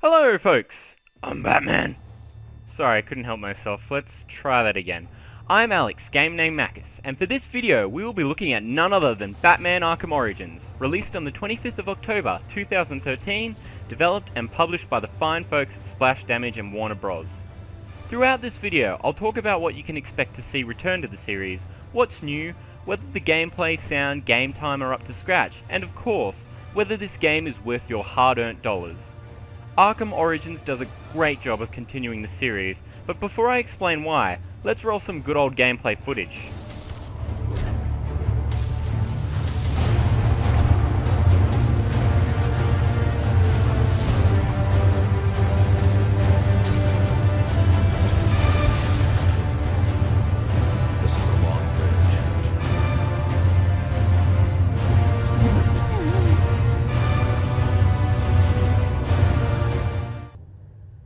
Hello folks, I'm Batman. Sorry, I couldn't help myself. Let's try that again. I'm Alex, game name Macus, and for this video we will be looking at none other than Batman Arkham Origins, released on the 25th of October 2013, developed and published by the fine folks at Splash Damage and Warner Bros. Throughout this video, I'll talk about what you can expect to see return to the series, what's new, whether the gameplay, sound, game time are up to scratch, and of course, whether this game is worth your hard-earned dollars. Arkham Origins does a great job of continuing the series, but before I explain why, let's roll some good old gameplay footage. This is a long bridge.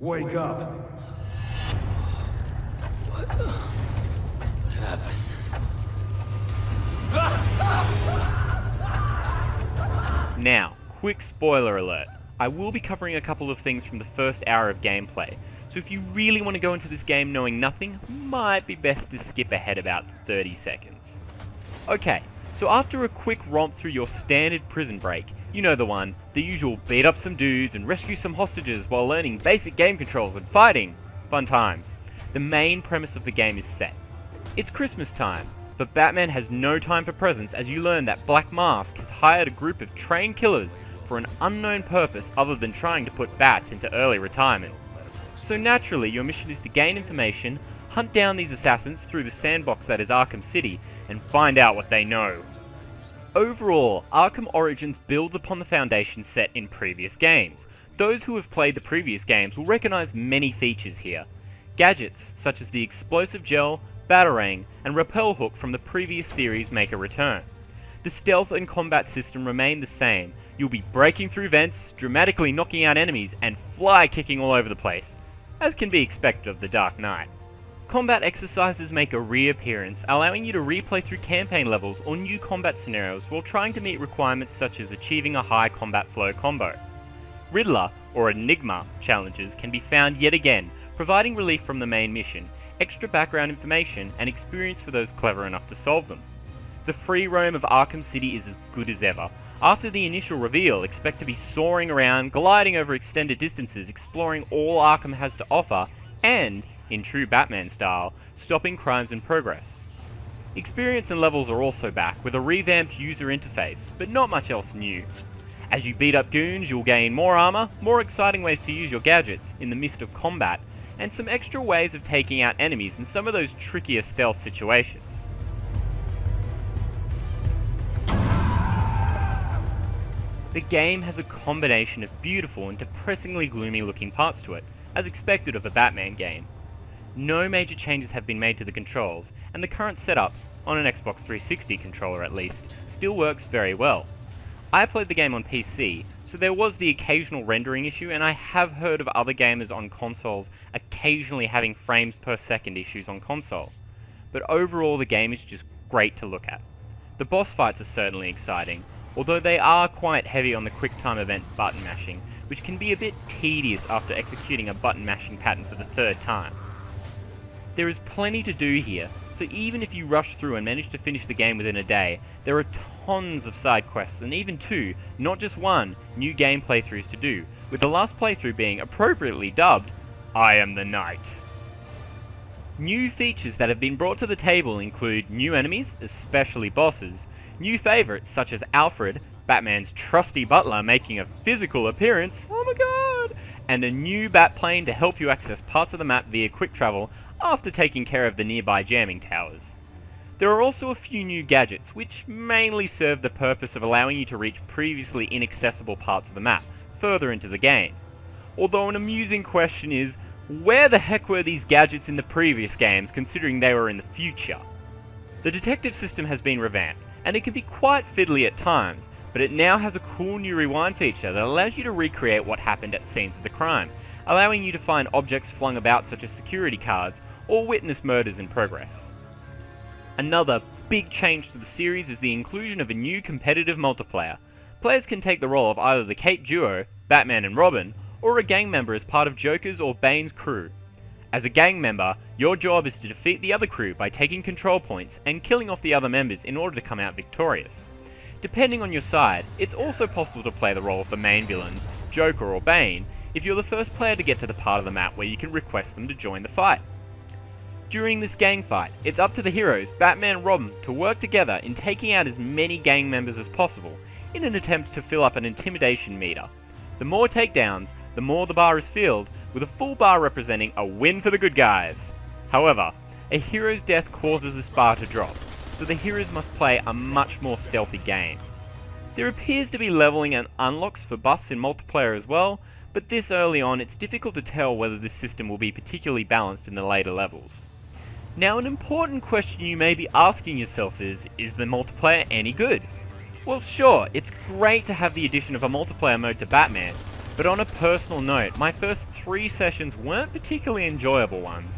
Wake up! What happened? Now, quick spoiler alert. I will be covering a couple of things from the first hour of gameplay, so if you really want to go into this game knowing nothing, might be best to skip ahead about 30 seconds. Okay, so after a quick romp through your standard prison break, you know the one, the usual beat up some dudes and rescue some hostages while learning basic game controls and fighting. Fun times. The main premise of the game is set. It's Christmas time, but Batman has no time for presents as you learn that Black Mask has hired a group of trained killers for an unknown purpose other than trying to put bats into early retirement. So naturally, your mission is to gain information, hunt down these assassins through the sandbox that is Arkham City, and find out what they know. Overall, Arkham Origins builds upon the foundation set in previous games. Those who have played the previous games will recognise many features here. Gadgets, such as the explosive gel, batarang, and repel hook from the previous series make a return. The stealth and combat system remain the same. You'll be breaking through vents, dramatically knocking out enemies, and fly kicking all over the place, as can be expected of the Dark Knight. Combat exercises make a reappearance, allowing you to replay through campaign levels or new combat scenarios while trying to meet requirements such as achieving a high combat flow combo. Riddler, or Enigma, challenges can be found yet again, providing relief from the main mission, extra background information, and experience for those clever enough to solve them. The free roam of Arkham City is as good as ever. After the initial reveal, expect to be soaring around, gliding over extended distances, exploring all Arkham has to offer, and, in true Batman style, stopping crimes in progress. Experience and levels are also back, with a revamped user interface, but not much else new. As you beat up goons, you'll gain more armor, more exciting ways to use your gadgets in the midst of combat, and some extra ways of taking out enemies in some of those trickier stealth situations. The game has a combination of beautiful and depressingly gloomy looking parts to it, as expected of a Batman game. No major changes have been made to the controls, and the current setup, on an Xbox 360 controller at least, still works very well. I played the game on PC, so there was the occasional rendering issue, and I have heard of other gamers on consoles occasionally having frames per second issues on console. But overall the game is just great to look at. The boss fights are certainly exciting, although they are quite heavy on the quick time event button mashing, which can be a bit tedious after executing a button mashing pattern for the third time. There is plenty to do here, so even if you rush through and manage to finish the game within a day, there are tons of side quests and even two, not just one, new game playthroughs to do, with the last playthrough being appropriately dubbed, I Am the Knight. New features that have been brought to the table include new enemies, especially bosses, new favourites such as Alfred, Batman's trusty butler making a physical appearance, oh my god, and a new Batplane to help you access parts of the map via quick travel after taking care of the nearby jamming towers. There are also a few new gadgets, which mainly serve the purpose of allowing you to reach previously inaccessible parts of the map, further into the game. Although an amusing question is, where the heck were these gadgets in the previous games, considering they were in the future? The detective system has been revamped, and it can be quite fiddly at times, but it now has a cool new rewind feature that allows you to recreate what happened at scenes of the crime, allowing you to find objects flung about such as security cards, or witness murders in progress. Another big change to the series is the inclusion of a new competitive multiplayer. Players can take the role of either the Cape duo, Batman and Robin, or a gang member as part of Joker's or Bane's crew. As a gang member, your job is to defeat the other crew by taking control points and killing off the other members in order to come out victorious. Depending on your side, it's also possible to play the role of the main villain, Joker or Bane, if you're the first player to get to the part of the map where you can request them to join the fight. During this gang fight, it's up to the heroes, Batman and Robin, to work together in taking out as many gang members as possible, in an attempt to fill up an intimidation meter. The more takedowns, the more the bar is filled, with a full bar representing a win for the good guys. However, a hero's death causes this bar to drop, so the heroes must play a much more stealthy game. There appears to be leveling and unlocks for buffs in multiplayer as well, but this early on it's difficult to tell whether this system will be particularly balanced in the later levels. Now, an important question you may be asking yourself is the multiplayer any good? Well, sure, it's great to have the addition of a multiplayer mode to Batman, but on a personal note, my first 3 sessions weren't particularly enjoyable ones.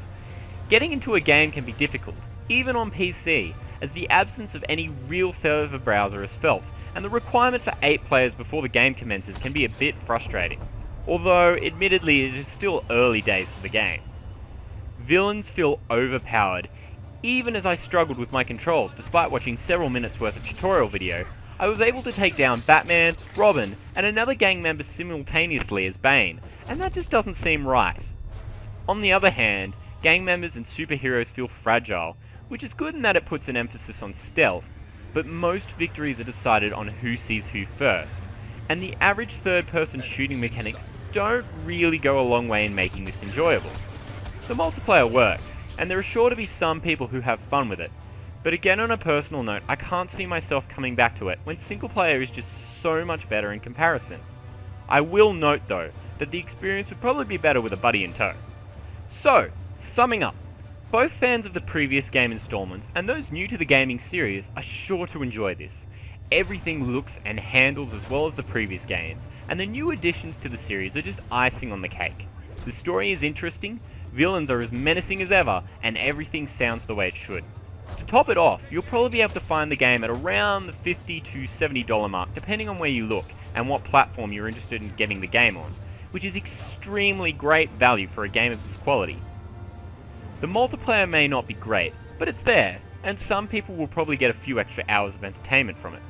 Getting into a game can be difficult, even on PC, as the absence of any real server browser is felt, and the requirement for 8 players before the game commences can be a bit frustrating, although admittedly it is still early days for the game. Villains feel overpowered. Even as I struggled with my controls despite watching several minutes worth of tutorial video, I was able to take down Batman, Robin, and another gang member simultaneously as Bane, and that just doesn't seem right. On the other hand, gang members and superheroes feel fragile, which is good in that it puts an emphasis on stealth, but most victories are decided on who sees who first, and the average third-person shooting mechanics don't really go a long way in making this enjoyable. The multiplayer works, and there are sure to be some people who have fun with it, but again, on a personal note, I can't see myself coming back to it when single player is just so much better in comparison. I will note though, that the experience would probably be better with a buddy in tow. So, summing up, both fans of the previous game installments and those new to the gaming series are sure to enjoy this. Everything looks and handles as well as the previous games, and the new additions to the series are just icing on the cake. The story is interesting, villains are as menacing as ever, and everything sounds the way it should. To top it off, you'll probably be able to find the game at around the $50 to $70 mark, depending on where you look and what platform you're interested in getting the game on, which is extremely great value for a game of this quality. The multiplayer may not be great, but it's there, and some people will probably get a few extra hours of entertainment from it.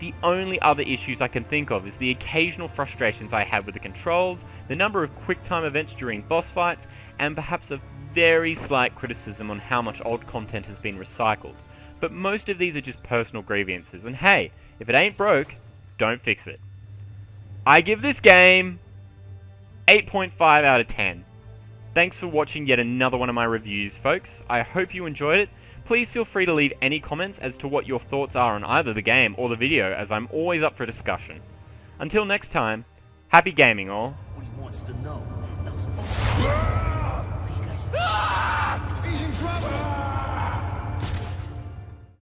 The only other issues I can think of is the occasional frustrations I have with the controls, the number of quick time events during boss fights, and perhaps a very slight criticism on how much old content has been recycled. But most of these are just personal grievances, and hey, if it ain't broke, don't fix it. I give this game 8.5 out of 10. Thanks for watching yet another one of my reviews, folks. I hope you enjoyed it. Please feel free to leave any comments as to what your thoughts are on either the game or the video, as I'm always up for discussion. Until next time, happy gaming all. What he wants to know.